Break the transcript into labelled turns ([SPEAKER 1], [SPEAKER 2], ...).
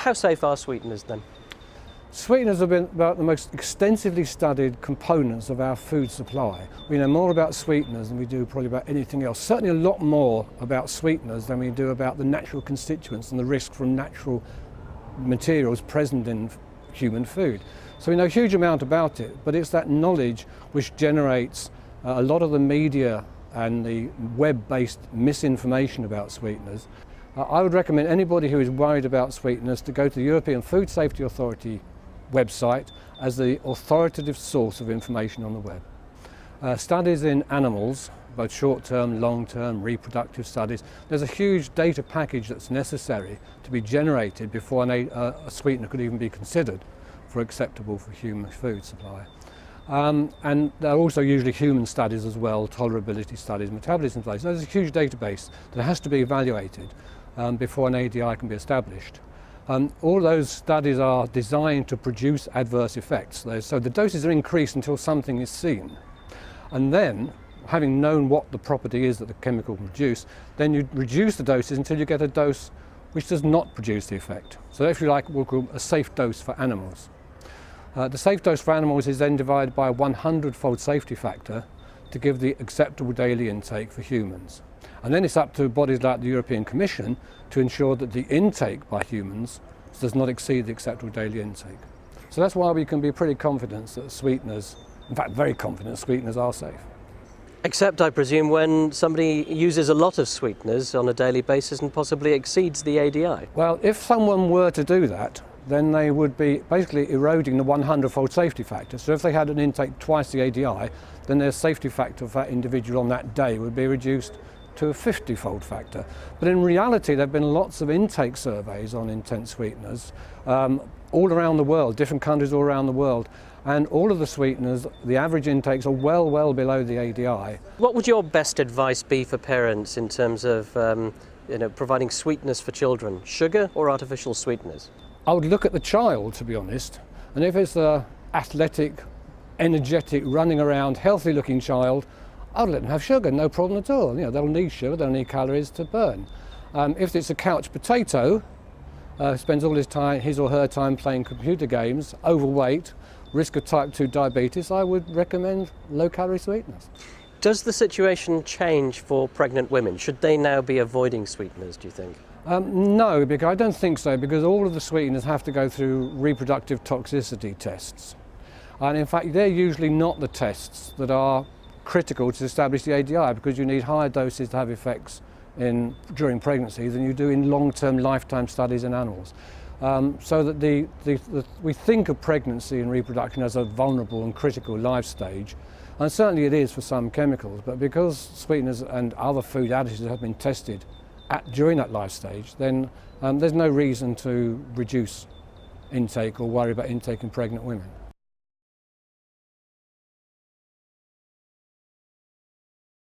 [SPEAKER 1] How safe are sweeteners then?
[SPEAKER 2] Sweeteners have been about the most extensively studied components of our food supply. We know more about sweeteners than we do probably about anything else. Certainly a lot more about sweeteners than we do about the natural constituents and the risk from natural materials present in human food. So we know a huge amount about it, but it's that knowledge which generates a lot of the media and the web-based misinformation about sweeteners. I would recommend anybody who is worried about sweeteners to go to the European Food Safety Authority website as the authoritative source of information on the web. Studies in animals, both short-term, long-term, reproductive studies, there's a huge data package that's necessary to be generated before a sweetener could even be considered for acceptable for human food supply. And there are also usually human studies as well, tolerability studies, metabolism studies. So there's a huge database that has to be evaluated before an ADI can be established. All those studies are designed to produce adverse effects. So the doses are increased until something is seen. And then, having known what the property is that the chemical will produce, then you reduce the doses until you get a dose which does not produce the effect. So if you like, we'll call a safe dose for animals. The safe dose for animals is then divided by a 100-fold safety factor to give the acceptable daily intake for humans. And then it's up to bodies like the European Commission to ensure that the intake by humans does not exceed the acceptable daily intake. So that's why we can be pretty confident that sweeteners, in fact very confident, sweeteners are safe.
[SPEAKER 1] Except, I presume, when somebody uses a lot of sweeteners on a daily basis and possibly exceeds the ADI.
[SPEAKER 2] Well, if someone were to do that, then they would be basically eroding the 100-fold safety factor. So if they had an intake twice the ADI, then their safety factor for that individual on that day would be reduced to a 50-fold factor. But in reality, there have been lots of intake surveys on intense sweeteners all around the world, different countries all around the world, and all of the sweeteners, the average intakes are well below the ADI.
[SPEAKER 1] What would your best advice be for parents in terms of providing sweeteners for children, sugar or artificial sweeteners?
[SPEAKER 2] I would look at the child, to be honest, and if it's an athletic, energetic, running around, healthy-looking child, I'd let them have sugar, no problem at all. You know, they'll need sugar, they'll need calories to burn. If it's a couch potato, spends all his or her time playing computer games, overweight, risk of type 2 diabetes, I would recommend low-calorie sweeteners.
[SPEAKER 1] Does the situation change for pregnant women? Should they now be avoiding sweeteners, do you think?
[SPEAKER 2] No, because I don't think so, because all of the sweeteners have to go through reproductive toxicity tests. And in fact, they're usually not the tests that are critical to establish the ADI, because you need higher doses to have effects during pregnancy than you do in long-term lifetime studies in animals. So that we think of pregnancy and reproduction as a vulnerable and critical life stage, and certainly it is for some chemicals, but because sweeteners and other food additives have been tested during that life stage, then there's no reason to reduce intake or worry about intake in pregnant women.